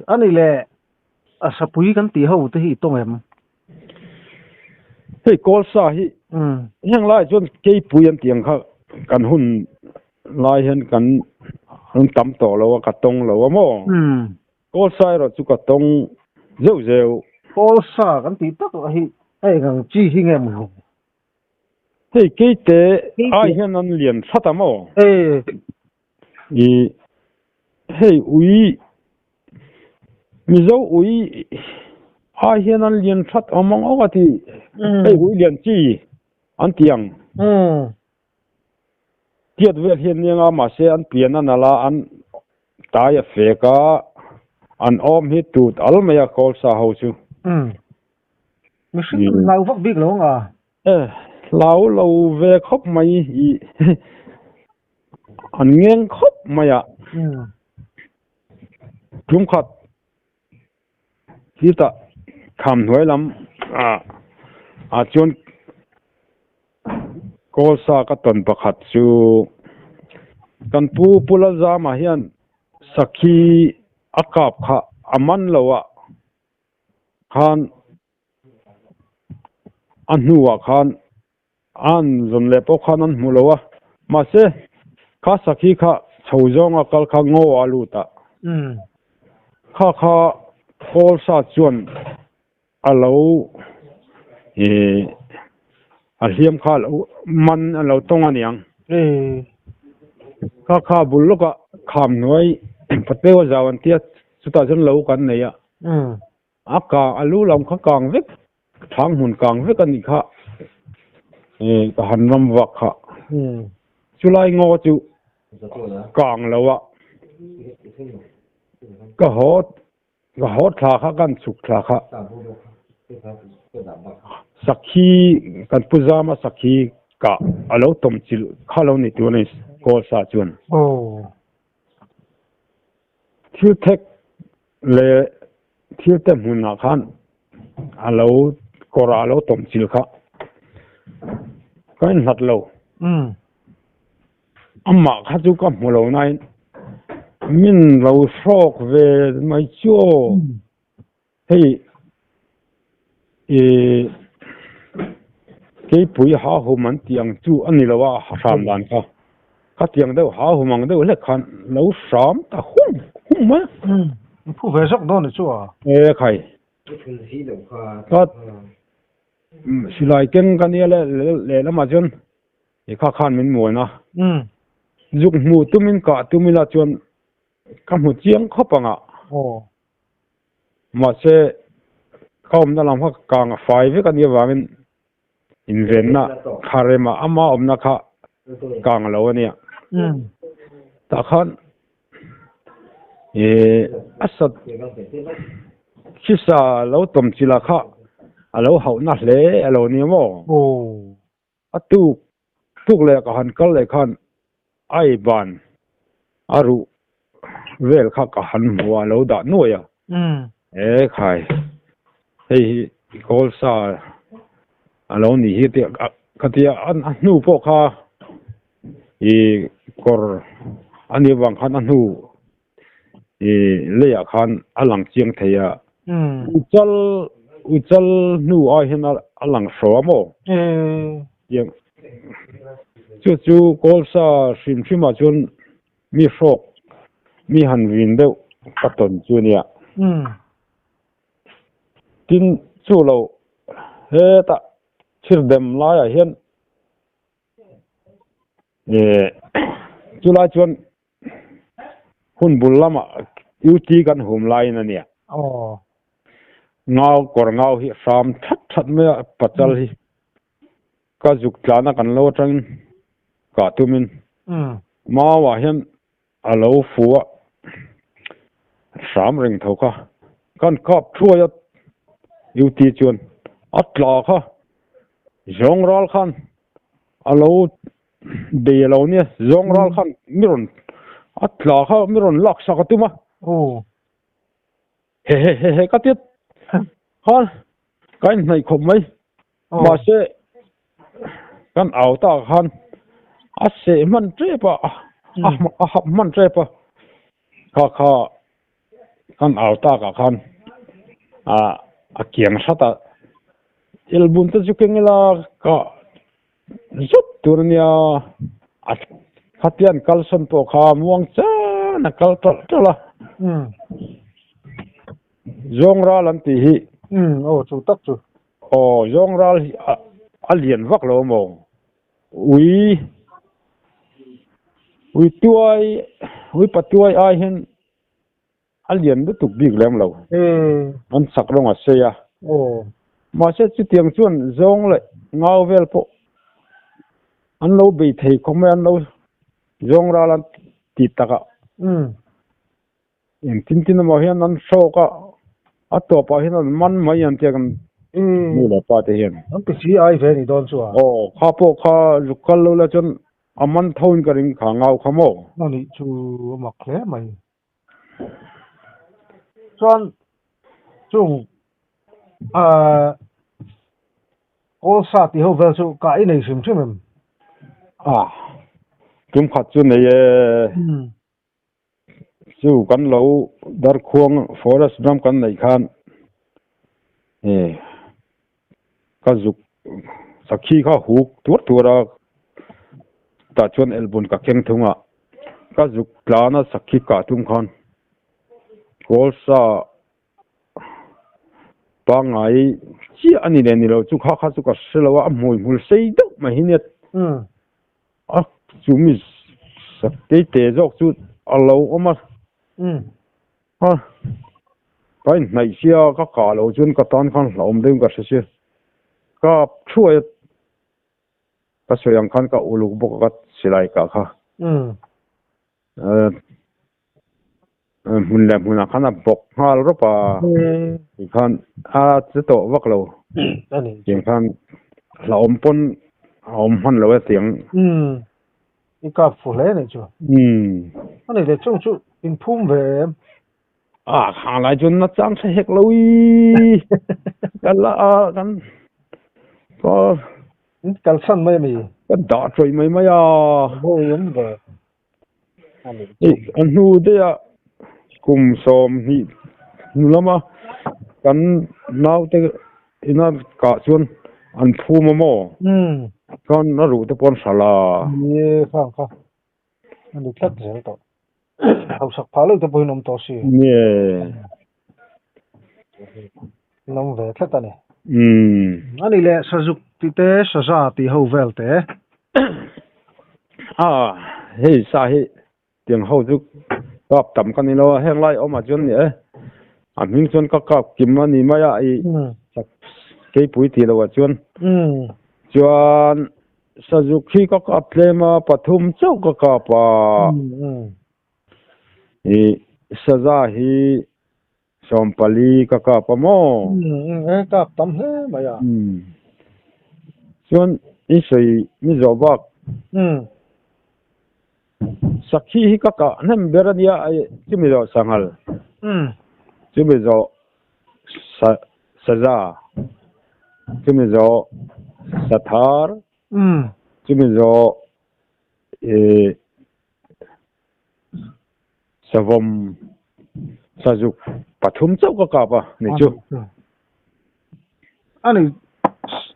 anh ấy lẽ sắp bùi cái tí hậu thì tông em hei kol sa hi hang lai chuan kei puyan tiang kha kan hun lai hen kan tam to lo ka tong lo mo kol sai ro chu ka tong zeu zeu kol sa cái tí tắc hi ai ngang chi hi nghe mù hei kei te ai hian an lian thata mo i hei ui mizo ui ai hian an lian that among awati hei ui lian chi an tiang tiat vel hian ninga ma se an pian an ala an tai a feka an om hi tut almaya kol sa ho chu mình xin lâu vóc biết luôn à lau lâu về khóc mày i an ngang khóc mày à chúng khát kita kham hnuai lam chuan kol sa ka ton pakhat chu kan pula zama hian sakhi akap kha aman lowa khan anhuwa khan an zon le po khan an mulowa ma se kha sakhi kha chhozonga kal kha ngo aluta kha kol sa chuan alo a hiam kha lo man alo tong aniang kha buluka kham noi patpewa zawan tia chuta jon lo kan neya aka alu lam kha kang vek thang hun kang vek ani kha ka hanram wa kha chulai ngo chu kang lawa ka hot thla kha kan chuk thla kha sakhi kan puzama sakhi ka alo tom chil khalo ni tu nei kol sa chuan thil thek le thil te hmunah khan alo kora alo tom chil kha kain hlat lo amma kha chu ka hmulo nai min lo shrok ve mai chu hei cái bụi há hồ mình tiếng chú anh đi là sám đàn cả cái tiếng đâu há hồ mình đâu lại khăn lâu sám ta hung mà phụ về sốc đó nữa chú à cái xí lại cái này là mà chun cái khăn mình mua na dùng mua tụi mình cả tụi mình là chun cái mua chiang khó bằng à mà sẽ không nó làm cái càng phải với cái này vào in ven na kharema ama omna kha kang lo ania ta khan asat khisa lo tom chila kha alo hau na hle alo ni mo atu tuk le ka han kal le khan ai ban aru vel kha ka han wa lo da noya khai hei kol sa alo ni hi te katia an nu po kha kor ani wang khan anu leya khan alang chiang theya uchal nu ai hen alang so mo yang chu kol sa sim sima chun mi shok mi han win deuh katon chunia tin chu lo he ta chir dem lai a hian chulai chuan hun bul lama uti kan hum lai na nia ngau kor ngau hi sam that me pachal hi ka juk tlana kan lo tang ka tumin ma wa hian alo fuwa sam ring tho ka kan kap thuaya uti chuan atla kha zongral khan alo de lo ne zongral khan miron atla kha miron lak sakatuma he katit khan kain nei khom mai ma se kan auta khan ase man trepa man trepa kha kan auta ka khan a kiang sata album ta chu kengela ka zut turnia a khatian kalson po kha muang cha na kal tala zongra lan ti hi chu tak chu zongra a lian vak lo mo ui patuai ai hen a lian du tuk big lem lo an sak rong a se ya ma se chu tiang chuan zong le ngau vel po an lo be thei khom an lo zongra lan ti taka em tin ma hian an so ka a to pa hian an man mai an te kan mu la pa te hian an pi si ai ve ni don chu kha po kha lukal lo la chon aman thon ka ring kha ngau khamo ni chu mak hle mai chuan chung all sa ti ho vel chu ka i nei sim thimem tum khat chu nei chu kan lo dar khuang forest ram kan nei khan ka zuk sakhi kha huk tura ta chuan elbun ka keng thunga ka zuk plana sakhi ka tum khan kolsa pangai chi ani ne ni lo chu kha chu ka selawa moi mul sei do ma hinet chu mi sakte te jok chu alo oma cái này xia các cả lỗ chuyên các tan khăn lỏm đêm cả sẽ các chuối các sợi yang khăn các ulu bốc các xì lại cả kha mun khăn bốc ha rồi pa khăn chỉ to vác lỗ tiếng khăn lỏm pon lỏm khăn lỗ tiếng cái cặp phụ lẽ này chứ anh này để trông chú in phum về hàng lại chun nó chẳng sẽ hết lâu cái là có cái sân mấy mì cái đỏ trời mấy bôi yếm về anh nu đây cùng xóm thì lắm cái nào thế nó cả chun anh phu mà mò con nó rủ tới con sả la không anh được thắt rồi đó học sắc phá được bôi nôm to xí nôm về thắt này anh đi lẹ sử dụng tí té sử dụng tí hậu vel té hey sa hey tiếng hậu giúp gặp tầm cái này lo hang lại ở mà chun nhỉ mình chun các kim anh đi mà ai cái bụi thì là chun chun sử dụng khi các plema pathum châu các saza hi sompali kaka pamo ka tam he maya chuan isoi mi zobak sakhi hi kaka nem berania ai chimi lo sangal chimi zo saza chimi zo sathar chimi zo savom sajuk pathum chau ka pa ni chu ani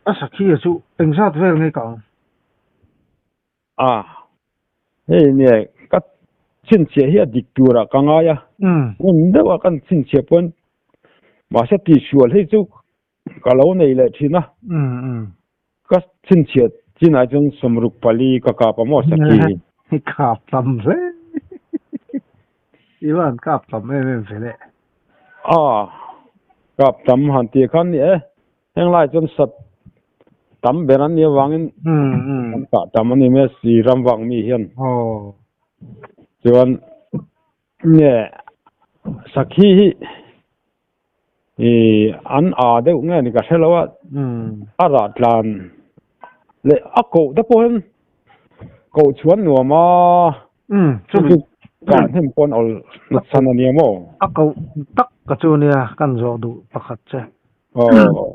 asakhi chu engsat vel ngai ka he ne ka chin che hi diktura ka nga ya da wa kan chin che pon ma sa ti shual he chu ka lo nei le thina ka chin che chin a jung somruk pali ka pa mo sakhi ka tam re Iwan kap tam em phele kap tam han ti khan ni heng lai chon sat tam beran ni wangin ka tam ani me si ram wang mi hian chuan ne sakhi an de nge ni ka helawa ara tlan le ako da poem ko chuan no ma ka hem pon ol san ani mo ako tak ka chu nia kan zo du pakhat che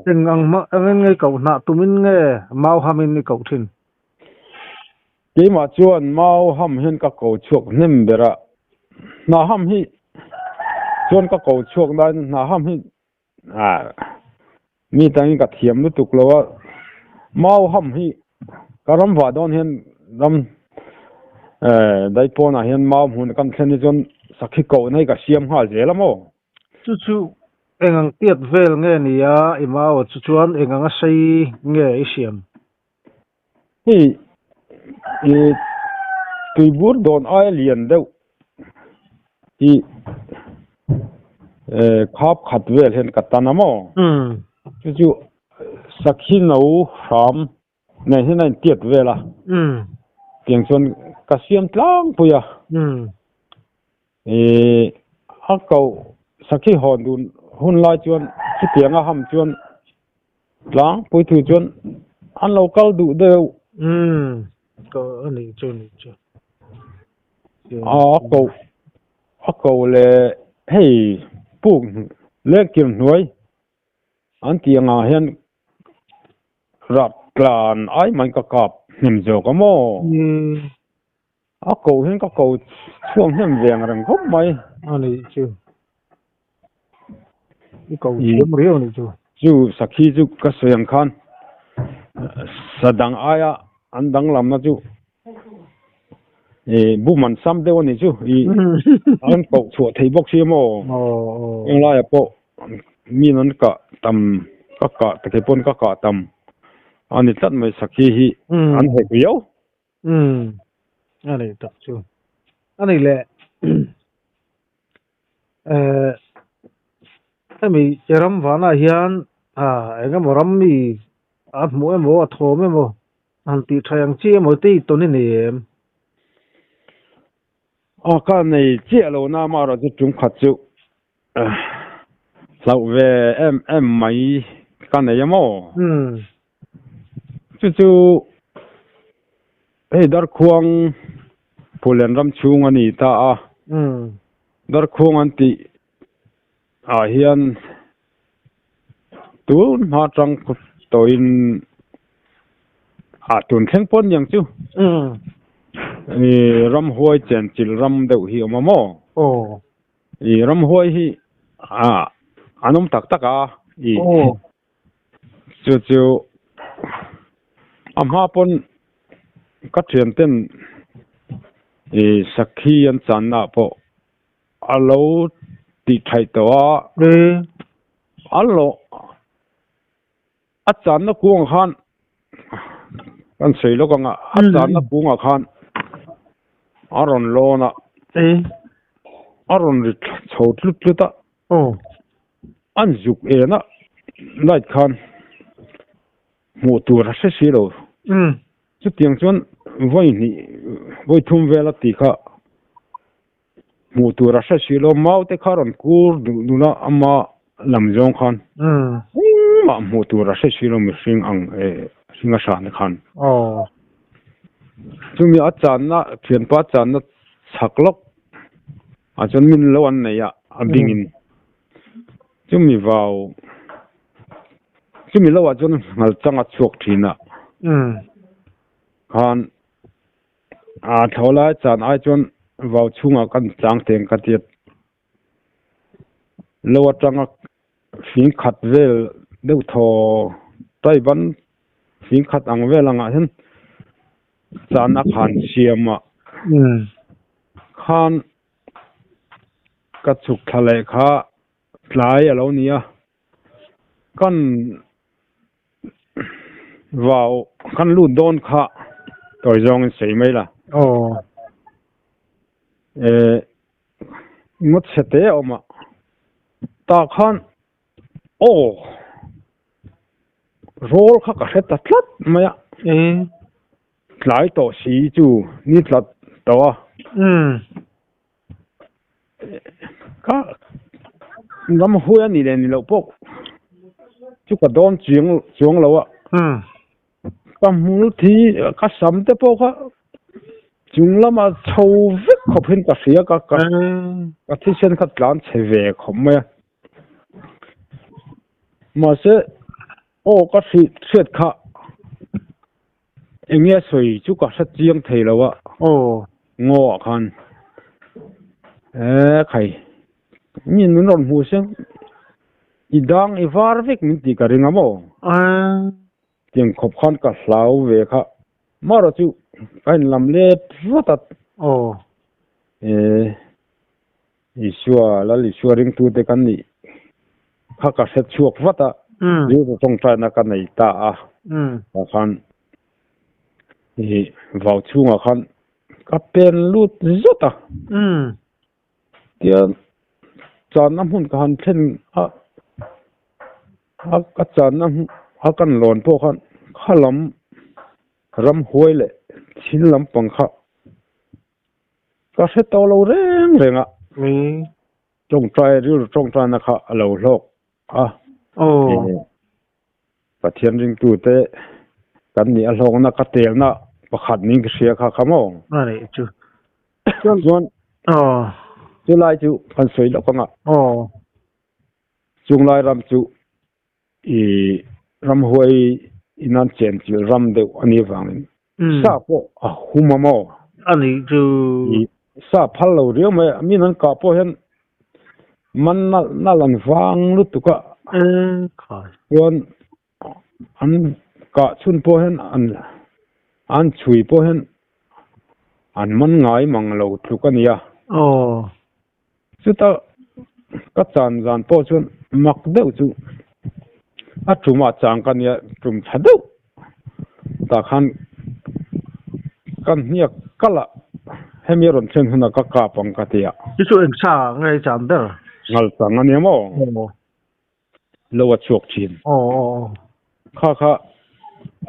ting ang ma ngai ko na tumin nge mau hamin ni ko thin ki ma chuan mau ham hen ka ko chuk nem bera na ham hi chuan ka ko chuak dan na ham hi mi tang ka thiam nu tuk lo mau ham hi karam wa don hian ram dai pona hian mau hun kan thlen chuan sakhi ko nei ka siam hal zelamo chu engang tiat vel nge nia imao chu chuan engang a sei nge i siam hi tuibur don ai lian deuh hi khap khat vel hen katanamo chu sakhi no ram nei hen ein tiat vela tiang chuan ka siam tlang puya a ko sakhi hon dun hun lai chuan chi tianga ham chuan tlang pui thu chuan an local du deuh ko ani chu a ko le hei pung le kim nuai an tianga hian rat klan ai mai ka kap nim zo ka mo a ko hian ka ko chuang hem veng rang khop mai ani chu i ko chiam riu ni chu sakhi chu ka soyang khan sadang aya andang lam na chu bu man sam deu ni chu an ko chu thei bok si mo eng la ya po mi nan ka tam ka te pon ka tam ani tat mai sakhi hi an he ku yo ani tak chu ani le ami charam vana hian engam ram mi a mo a thom mo an ti thayang chi mo ti to ni nem ka nei che lo na ma ra chu chung khat chu lau ve em mai ka nei mo chu dar khuang pulen ram chung ani ta dar khuang an ti hian tu ma tang toin tun thleng pon yang chu ram huai chen chil ram deuh hi omamo ram huai hi anom tak taka chu amha pon ka thian ten sakhi an chan na po alo ti thai to alo a chan na kuang khan kan sei lo kanga a chan na kuang khan aron lona aron ri chho tluta an juk na light khan mu tur se siro chu tiang chuan voi thum vela ti kha mu tur se silo mau te kharon kur duna ama lam jong khan ma mu tur se silo mi sing ang singa san khan chumi a chan na thian pa chan na chaklok a chon min lo an nei a bingin chumi lo a chon ngal changa chuak thina khan thola chan ai chon vào chunga kan chang teng ka tiat lo atanga fin khat vel deu tho tai ban fin khat ang velanga hen chana khan siama khan ka chuk thale kha tlai alo nia kan vào kan lu don kha toy jong sei mai la ngot sete oma ta khan rol kha ka heta tlat maya tlai to si chu ni tlat tawa ka ngam huya ni le ni lo pok chu ka don chiang lo a ka mul thi ka sam te po kha chung lama chho vek khop hin ka sia ka thi sen kha tlan cheve khom ma se ka si set kha engya soi chu ka sa chiang thei lo a ngo khan khai min min ron hu sen idang ivar vek min ti ka ringa mo tiếng khop khan ka hlau ve kha maro chu kain lam le thata isua la li suaring tu te kan ni kha ka set chuak wata ru tong tra na kan nei ta a khan vào chunga khan ka pen lut zota tia chan nam hun khan thlen a ka chan nam a kan lon po khan khalam ram hoile chin lam pang kha ka se to lo reng renga trong trai na kha lo lok a pathian ring tu te kan ni a hlong na ka tel na pakhat ning sia kha khamo này chứ chuan chu lai chu kan soi lo kanga chung lai ram chu ram huai inan chen chu ram deuh ani wangin sa po a humamo ani chu sa phal lo rio me mi nan ka po hen man na lan wang lu tu ka khai chuan an ka chun po hen an chui po hen an man ngai mang lo thu ka nia chu ta ka chan zan po chun mak deuh chu a truma chang ka nia trum thadeu ta khan kan nia kala hemiron chen huna ka pang ka tia chu en sa ngai chan der ngal chang ani mo lo wa chok chin kha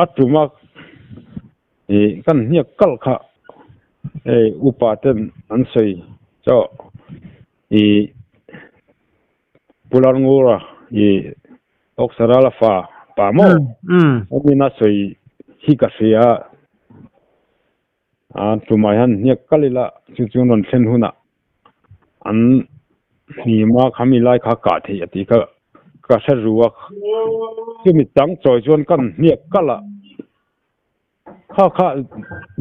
atuma kan nia kal kha upaten an sei cho pular ngura oksara la fa pa mo omina sei hi ka sia an tumai han nia kalila chu non thlen huna an ni ma khami lai kha ka the ati ka sa ruwa chu mi tang choi chon kan nia kala kha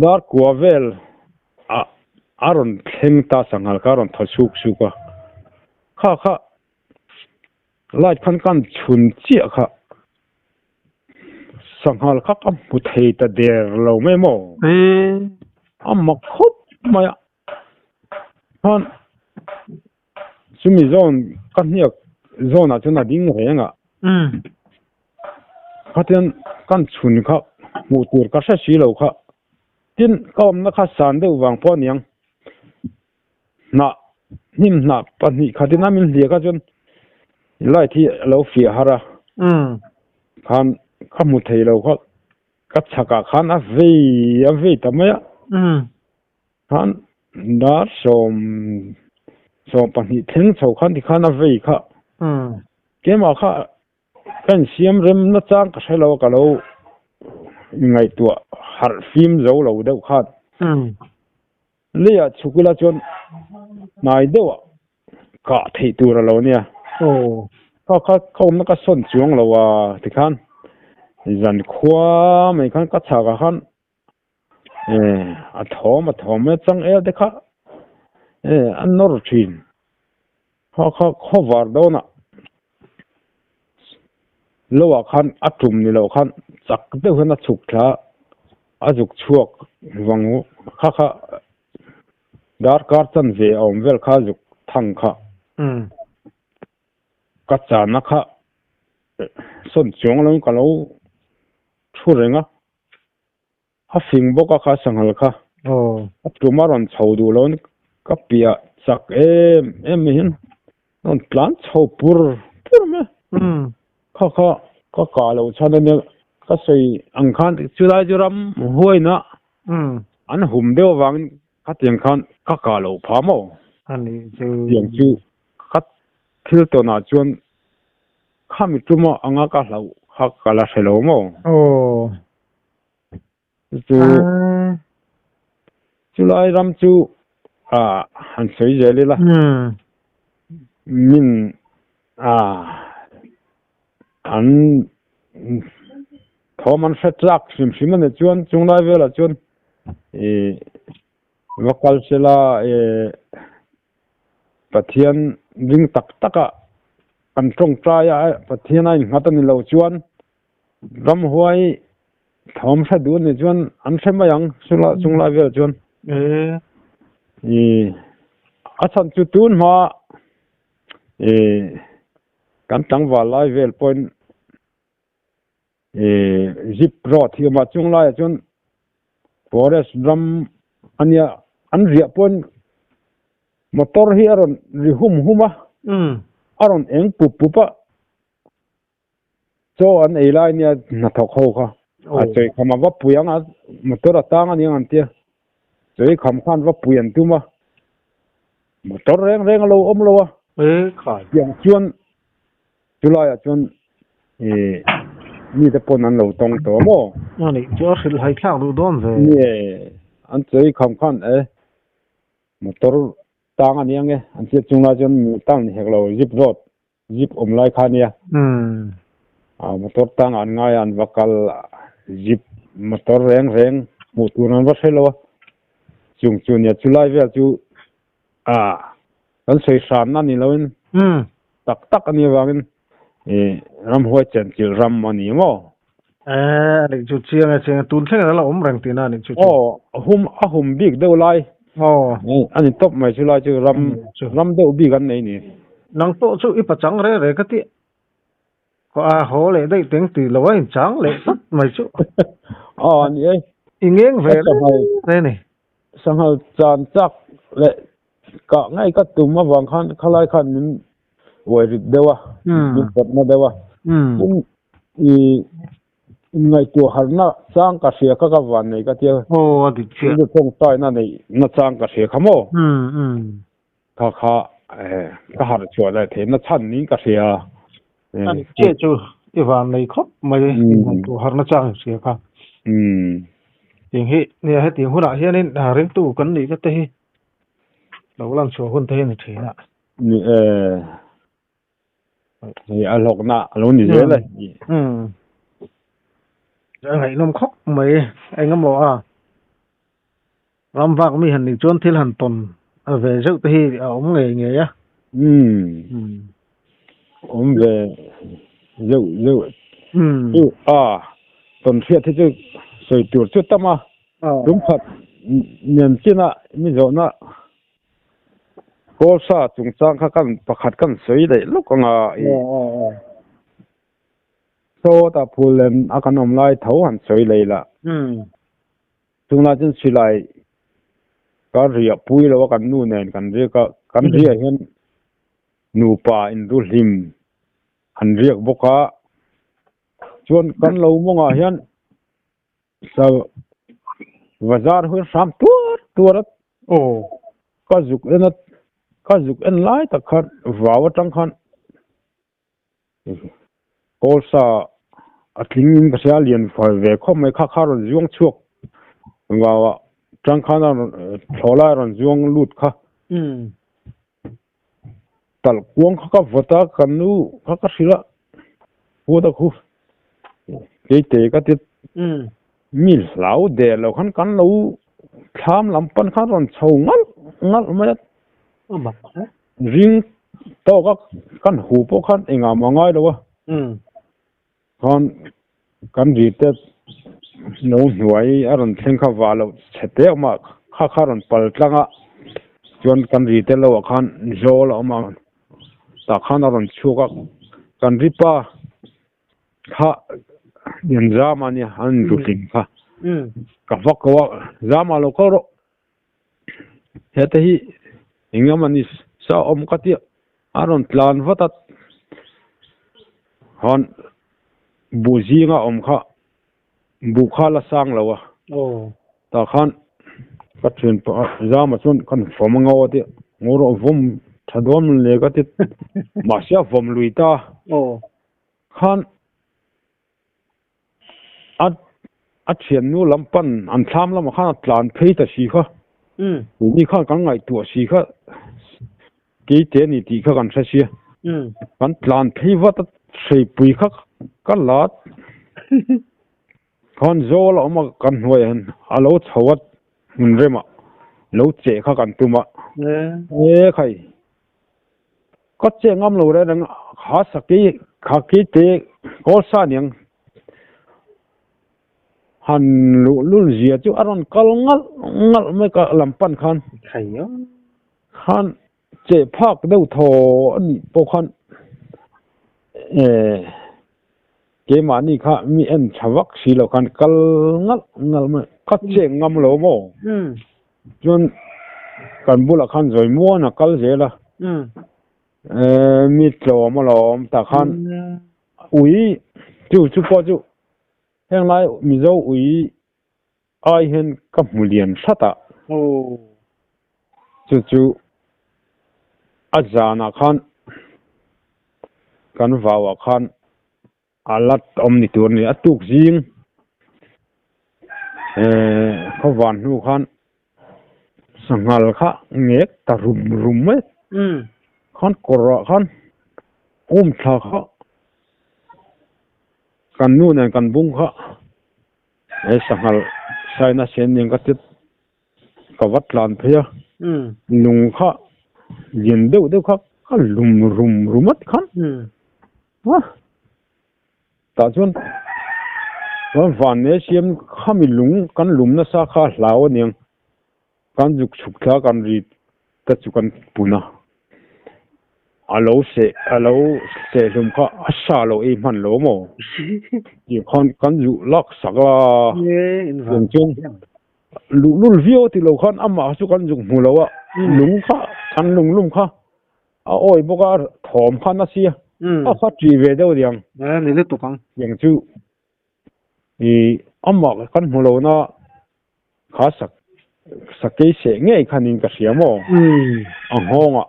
dar kwa vel aron theng ta sangal karon thasuk suka kha lai kan chun chia kha sanghal kha kam pu thei ta der lo me mo amma khop maya han sumi zone kan nia zona chuna ding renga khaten kan chun kha mu tur ka sa si lo kha tin kom na kha san de wang po niang na nim na pa ni khatina min lia ka chun lai thi lo fi hara khan khamu thei lo kha ka chaka khan a ve tamaya khan dar som pa ni theng chho khan di khan a ve kha ke ma kha kan siam rem na chang ka sai lo ka lo ngai tua har phim zo lo deuh khat leya chukula chon nai dewa ka thei tur lo nia kha khom na ka son chuang lo wa ti khan zan khwa mai khan ka chaka khan a thom me chang de kha an nor thin kha var do na lowa khan atum ni lo khan chak de hena chuk tha azuk chuak wangu kha dar kar chan ve om vel kha juk thang kha ka cha na kha son chong lo ka lo thu renga ha fing bo ka kha sangal kha atumaron chhodu lo ka pia chak em hin non plan chho pur me ka lo chana ne ka sei ang khan chulai juram huaina an hum deu wang ka tiang khan ka lo phamo ani chu tiang chu ka thil to na chuan khami tuma anga ka hlau kha kala selo mo chulai ram chu han sei jeli la min an thoman fetlak sim ne chuan chunglai vela chuan vakal sela pathian ring tak taka kan trong trai a pathian ai ngatan lo chuan ram huai thom sa du ni chuan an thema yang sula chungla vel chuan a chan chu tun ma kan tang wa lai vel point zip ro thi ma chungla chuan forest ram ania an ria point motor hi aron ri huma aron eng pupa cho an ei lai nia na thok ho kha a chei khama wa puyang a motor atang ani an tia chei kham khan wa puyan tuma motor reng lo om lo khai yang chuan chulai a chuan ni te pon an lo tong to mo ani cho khil hai thang lu don ve ni an chei kham khan motor tang ani ange an che chunga chuan mu tang hek lo zip om lai khania motor tang an ngai an vakal zip motor reng mu tunan va thelo chung chunia chulai vel chu kan sei san na ni loin tak ani wangin ram hoi chen chil ram mani mo ni chu chiang tun theng la om rang tina ni chu hum big do lai ani top mai chulai chu ram do big an nei ni nang to chu ipachang re ka ti ko a ho le dei teng ti lo in chang le sat mai chu ni ai ingeng ve le ni sanghal chan chak le ka ngai ka tum ma wang khan khalai khan min wai rit dewa min pot na dewa ngai tu harna chang ka sia ka wan nei ka tia adi che ni thong tai na nei na chang ka sia khamo kha ka har chua da the na chan ni ka sia ani che chu iwan nei khop mai tu harna chang sia kha tiếng hi nè hết tiếng hôn hiền nên riêng tu cấn đi cái tê lâu làm chùa hôn thế này thế nè thì ăn lộc nè luôn như thế này ngày năm khóc mấy anh ngắm bỏ làm vạc mi hẳn đi chôn thiên hẳn tuần về rượu tê ông nghề á ông về rượu tuần thiệt thế chứ rồi tuổi chút tâm đúng thật niềm tin mi rồi na cô sa chúng trang khá căn bạc hạt căn sấy đấy lúc còn số ta phù lên akan om lai thấu hẳn sấy lấy là chúng ta chân suy lại cái rìa pui là cái nu nền cái rìa hiện nu pa in du lim hẳn rìa bốc cá chuan cái lâu mong hiện sao bazar hu sam tuar ka juk en lai ta khat wawa tang khan kolsa atling ka sia lian fa ve khom mai kha ron juang chuak wawa tang khan thola ron juang lut kha tal kuang kha vota kanu kha sila huda khu te ka ti mi lau de lo kan lo tham lam pan khan ron chou ngal ma ring to kan hu po khan enga mangai lo kan ri te no huai aron theng kha wa lo chete ma kha ron pal tlanga chuan kan ri te lo khan zo lo ma ta khan aron chuka kan ri pa kha yan zama ni han ruling kha ka vakwa zama lo ko ro heta hi ingamani sa om kati aron plan vatat hon buji nga om kha bu kha la sang lawa ta khan ka chen pa zama chon kan fomango ti ngoro vom thadom le ka ti ma sia vom luita khan a thian nu lampan an thlam lam khan tlan phei ta si kha ni kha kan ngai tu si kha ke te ni ti kha kan sa sia kan tlan phei wa ta sei pui kha kan lat kon zo la ma kan hoi han alo chawat mun rema lo che kha kan tuma khai có che ngâm lâu đấy đang khá sắc cái tế có sa niang han lu zia chu aron kal ngal me ka lampan khan thầy nhớ khan che phak deuh tho ani po khan ke mani kha mi en thawak silo khan kal ngal me ka che ngam lo mo chun kan bula khan zoi mo na kal zela mi tlo mo lom ta khan ui chu po chu heng lai mi zo ui ai hen ka mulian sata chu azana khan kan vawa khan alat omni tur ni atuk jing khawan hu khan sangal kha ngek ta rum me khan kora khan thla kha kan nu nan kan bung kha sangal saina sen ning ka tit ka watlan phia lung kha yin deuh kha ka rumat khan wa ta chun van ne siam khami lung kan lum na sa kha hlaw ning kan juk chuk thla kan ri ta chu kan puna alo se lum kha asa lo e man lo mo ji kan ju lak sakla yen chung lul vio ti lo khan ama chu kan juk mu lo wa lung kha kan lum kha a oi boka thom khan a sia a kha tri ve deuh diang ni le tukang yang chu ama kan mu lo na kha sakei se nge khanin ka siamo a honga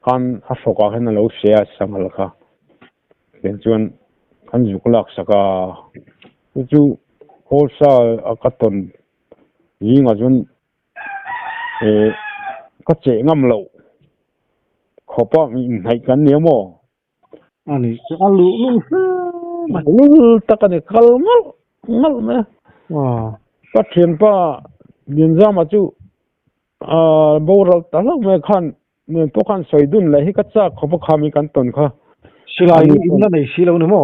kan a foka hen lo sia sangal kha ken chuan kan juk lak saka chu holsa a katon yinga chun ka che ngam lo khopa ngai kan niamo ani alu lu takane kalmal ngal me ka thian pa din zama chu boral talak me khan ne to khan soidun la hi ka cha khopa khami kan ton kha silai ni inna nei silo ni mo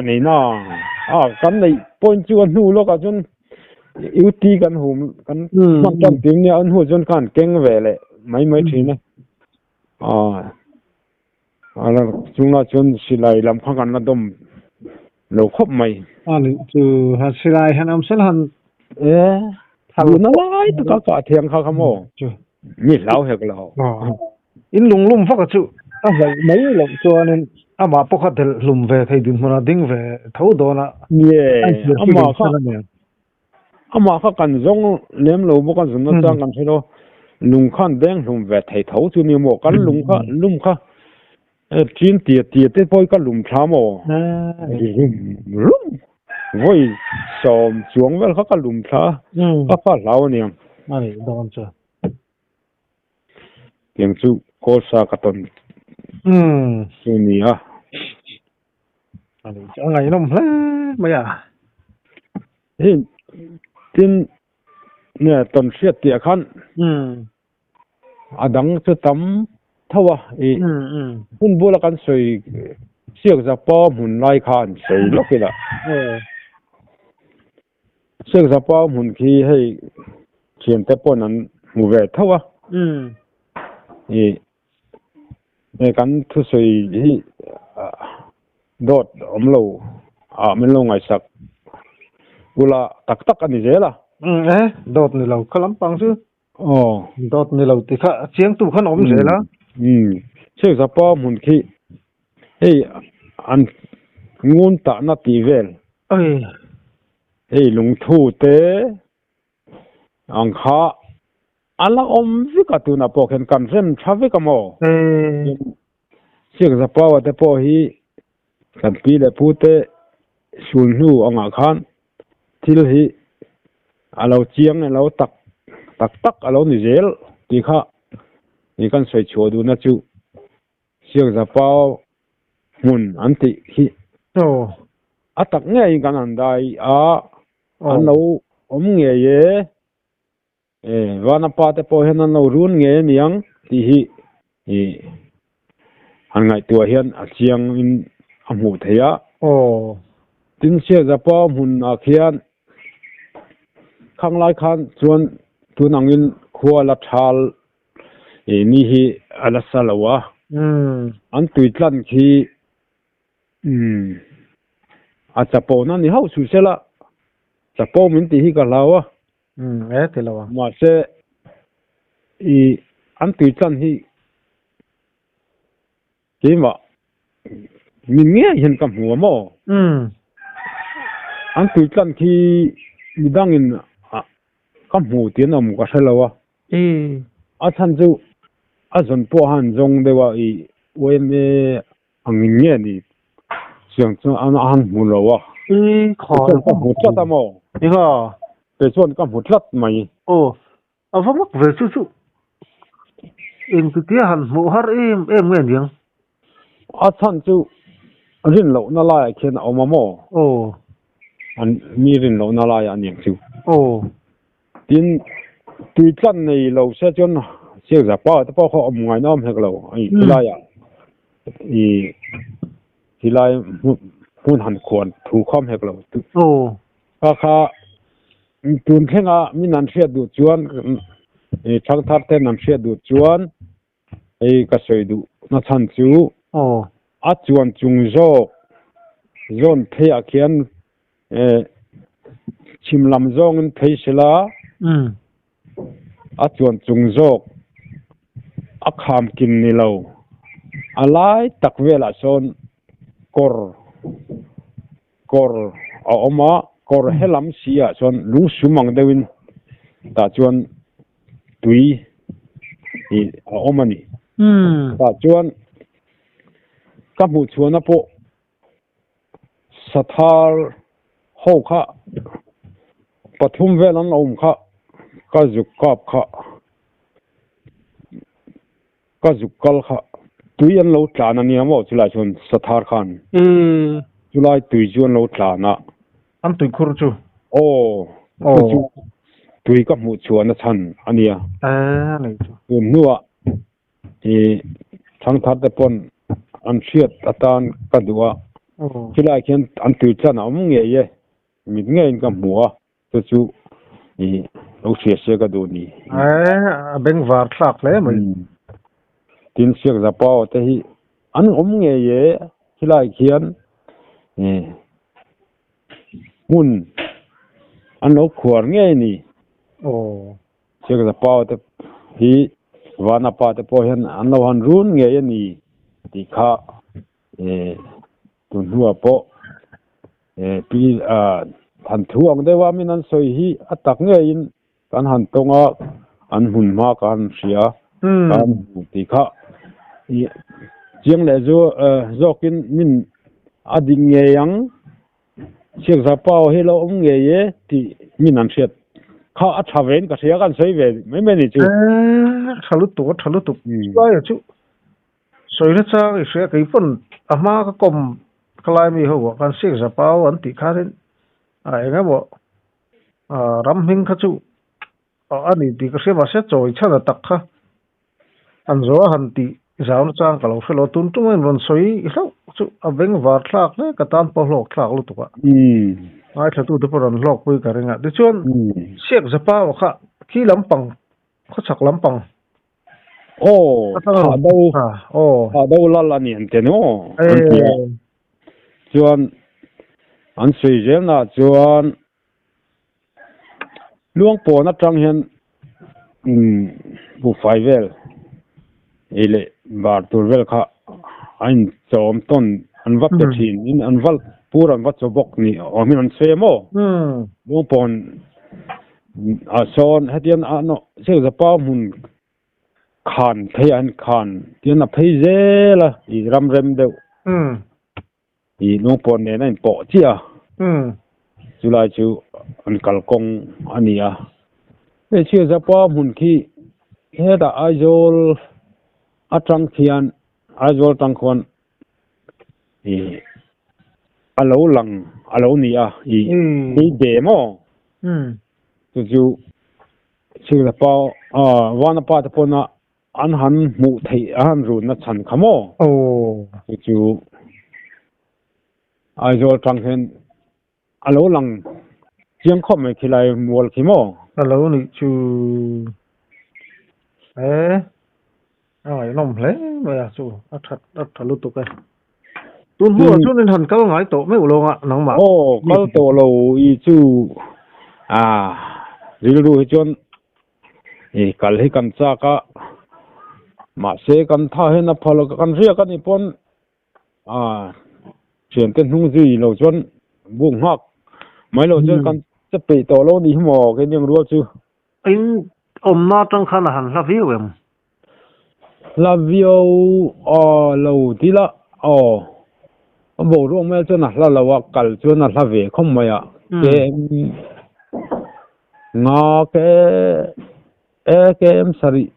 nei na kan nei point chu nu lo ka chun uti kan hum kan man tan ting ni an hu chun kan keng ve le mai thina ala chunga chun silai lam kha kan na dom lo khop mai ani chu ha silai han am sel han lu na lai to ka thiang kha khamo ni lau he lo in lum fa ka chu a mai lo chu anin ama pokhat del lum ve thei din hona ding ve tho do na ama kha kan zong lem lo bo kan zun na chang kan thelo lung khan deng lum ve thei tho chu ni mo kan lum kha trin te poi ka lum thla mo lum voi som chuang vel kha ka lum thla ka lao ni ai don cha tiang chu ko sa ka ton chu ni ani ngai nom hle maya tin ne ton siat ti khan adang chu tam thawa hun bola kan soi siak za pa mun lai khan sei lokila siak za pa mun khi hei thian te pon an mu ve thawa ne kan thu soi hi dot omlo min lo ngai sak ula tak ani zela dot ni lo khalam pang chu dot ni lo ti kha chiang tu khan om zela siak za pa mun khi hei an ngun ta na ti vel hei lung thu te ang kha ala om vika tu na po khen kan rem thawe ka mo siak za pa wa te po hi kan pi le pu te sul nu anga khan thil hi alo chiang alo tak alo ni zel ti kha ni kan soi chho du na chu siak za pa mun anti hi atak nge kan andai an lo om nge ye wana pa te po hen an lo run nge niang ti hi han ngai tua hian a chiang in a hmu theia tin sia zapa hun a khian khang lai khan chuan tunangin khuala thal ni hi ala salawa an tuitlan khi a chapo na ni hau su sela chapo min ti hi ka lawa te lawa ma se an tuitlan hi kima min nge hian kam huwa mo an tuitlan khi midangin kam hu tianam ka selawa a than chu a zon po han zong dewa weme angin nge ni siang chu an hmu lawa ka hmu tlat amo te chuan ka hmu tlat mai a vamak ve chu in tu tia han hmu har em nge ding a than chu rin lo na lai khen a omamo an mi rin lo na lai an yang chu tin tuitlan nei lo se chon siang za pa ta pa kho am ngai nam hek lo ai lai ya hilai hun han khon thu khom hek lo kha tun khenga min an hriat du chuan thang thar te nam hriat du chuan ka soi du na chan chu a chuan chung zon phei a khian chimlam zong in phei sela a chuan chung zok a kham kin ni lo alai takwela son kor a oma kor helam sia chon lung sumang dewin ta chuan tui a omani ta chuan ka mu chuana po sathar ho kha pathum velan om kha ka zukap kha ka zukal kha tui an lo tlana ni amo chulai chon sathar khan chulai tui chuan lo tlana an tui khur chu tui ka hmu chuan a chan ania nei chu nuwa thang thar te pon an hriat atan ka duwa chulai khian an tui chan am nge ye mit nge in ka hmuwa chu lo se ka du ni beng var thlak le mai tin siak zapa te hi an nge ye chulai khian mun an lo khuar nge ni siak zapa te hi wana pa te po hian an lo han run nge ye ni ti kha tun huwa po pi han thuang dewa min an soi hi atak nge in kan han tonga an hun ma kan sia kan ti kha chiang le zokin min ading nge yang siak zapa hello nge ye ti min an hriat kha a thaven ka sia kan soi ve mai ni chu thalu tu ai chu soi na cha sia kai pon ama ka kom kalai mi ho kan siak zapa an ti kha ren ai nga bo ram hing kha chu ani ti ka se ma se choi chana tak kha an zo han ti zaw na chang kalo felo tun tu men ron soi hlo chu a beng var thlak le ka tan po hlok thlak lu tu ka ai thatu te poran hlok pui ka renga de chon siak zapa wa kha ki lampang kha chak lampang ha do la la ni ante no chuan an sei jem na chuan luang po na tang hian bu fai vel ele bar tur vel kha ein chom ton an vat te thin in an val pur an vat chobok ni o min an semo luang pon a son hatian ano se zapa mun khan thei an khan tian a phei zela I ram rem deu luang pon ne na in po chia chulai chu an kalkong ania se zapa mun khi heda ajol atang khian ajol tang khon alo lang alo ni demo chu chu zapa wana pa te pona an han mu thei an ru na chan khamo chu ai zo tang hen alo lang chiang khop me khilai mol khimo alo ni chu ai nom hle mà chu thật lu tục cái tuần mua chu nên hẳn cao ngái tổ mấy ổ ngạ nắng mà cao tổ lâu y chu riêng ru chọn cái hi kan cha ka mà sẽ kan tha hen na phalo kan ria kan ipon chuyện tên hung gì lâu chọn buông hak mấy lâu chọn kan chấp bị tổ lâu đi mò cái niềng ru chu anh na trong khăn là hẳn là view em là view lâu tí là bộ ruộng mấy chỗ nào là lâu cල් chỗ nào là về không mày cái ngõ cái em sari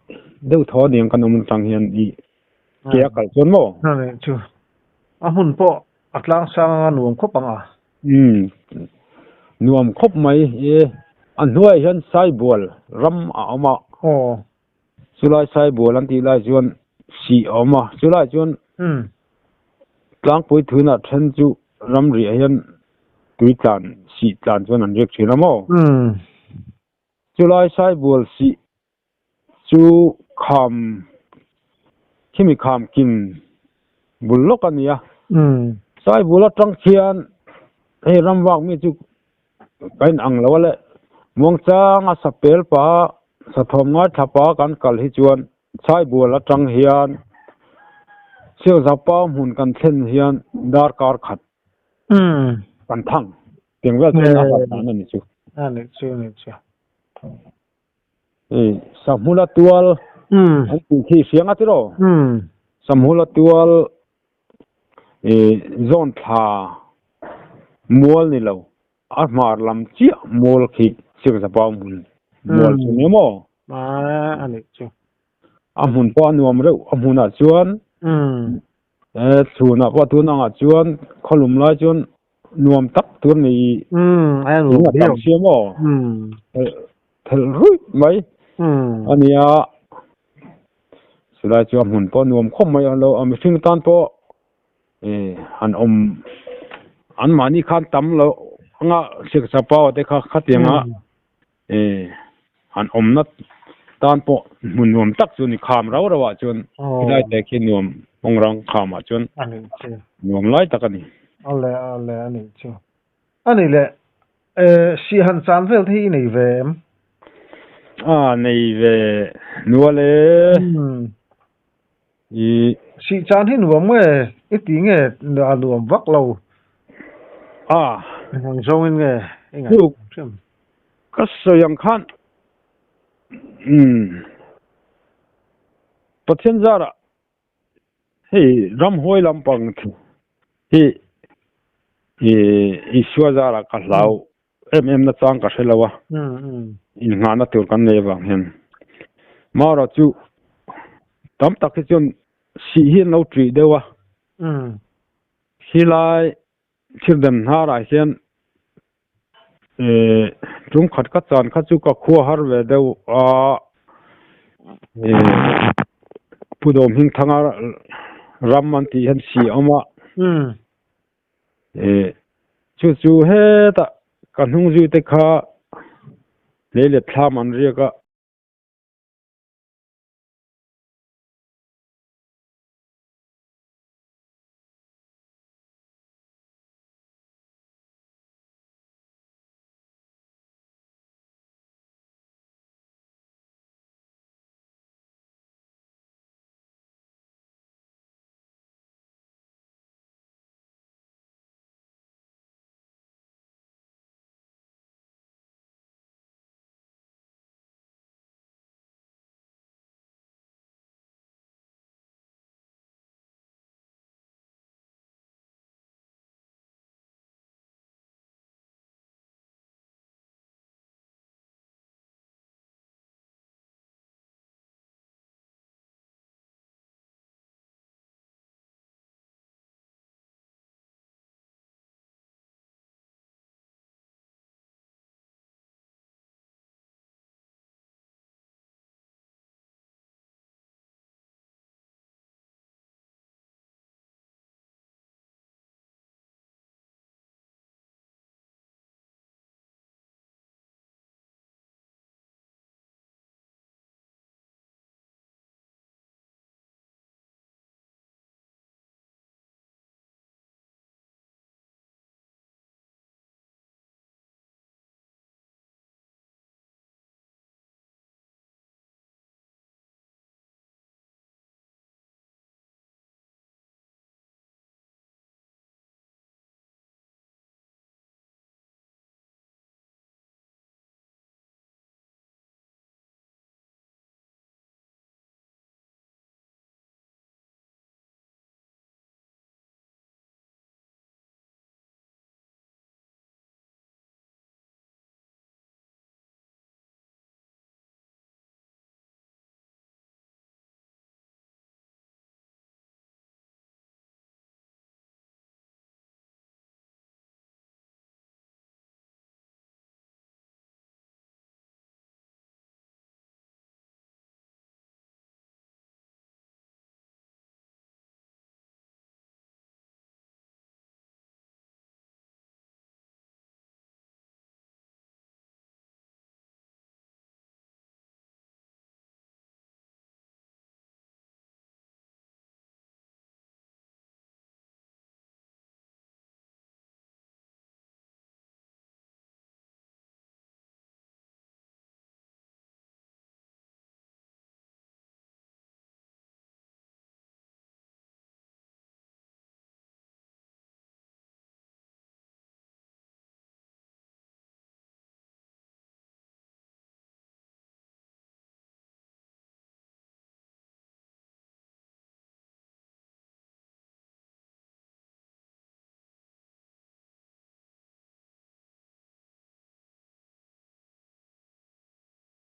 đều thọ điểm cái nông trang hiện đi cái cl chỗ mò này chưa hun po atlang sang nuông khóc bằng nuông khóc mày anh nuôi hiện sai buồn ram mà July sai buồn anh thì lại chuyện xì mà July chuyện lang pui thu na then chu ram ri hian tui tlan si tlan chuan an rek thina mo July sai bul si chu khimi kham kin bullok ania sai bula tang khian ei ram wak mi chu kain ang lo le mong chang a sapel pa sa thom nga thapa kan kal hi chuan sai bula tang hian siêu zapa mun kan thlen hian dar kar khat kan thang tiếng việt cho nó là chu này chu samhula tual anh khi siang á tiro samhula tual zone tha mual ni lo mar lam chi mual khi siêu zapa mun mual chu ne mo này chu amun pa nuam reu amuna chuan thuna pa tu na chuan kholum lai chuan nuam tak tur ni ai nuam tam siamo thel rui mai ania sila chu mun pa nuam khom mai lo am sing tan po an mani khan tam lo nga sik sa pa te kha khatianga an nat tan po mun nuam tak chu ni kham raw rawa chun dai te khi nuam ongrang khama chun nuam lai takani ale ani chu ani le si han san vel thi nei ve nei ve nuale si chan hi nuam nge iti nge na nuam vak lo hang zong nge ka so yang khan pathian zara hey ram hoi lampang hi iswa zara ka lau em na chang ka selawa in nga na tur kan ne wang hen mara chu tam tak chun si hi no tri dewa hilai chirdem hara hian trung khat ka chan kha chu ka khuwa har ve deu pudom hing thanga ramman ti han si oma chu he ta kan hung ju te kha le thlam an ria ka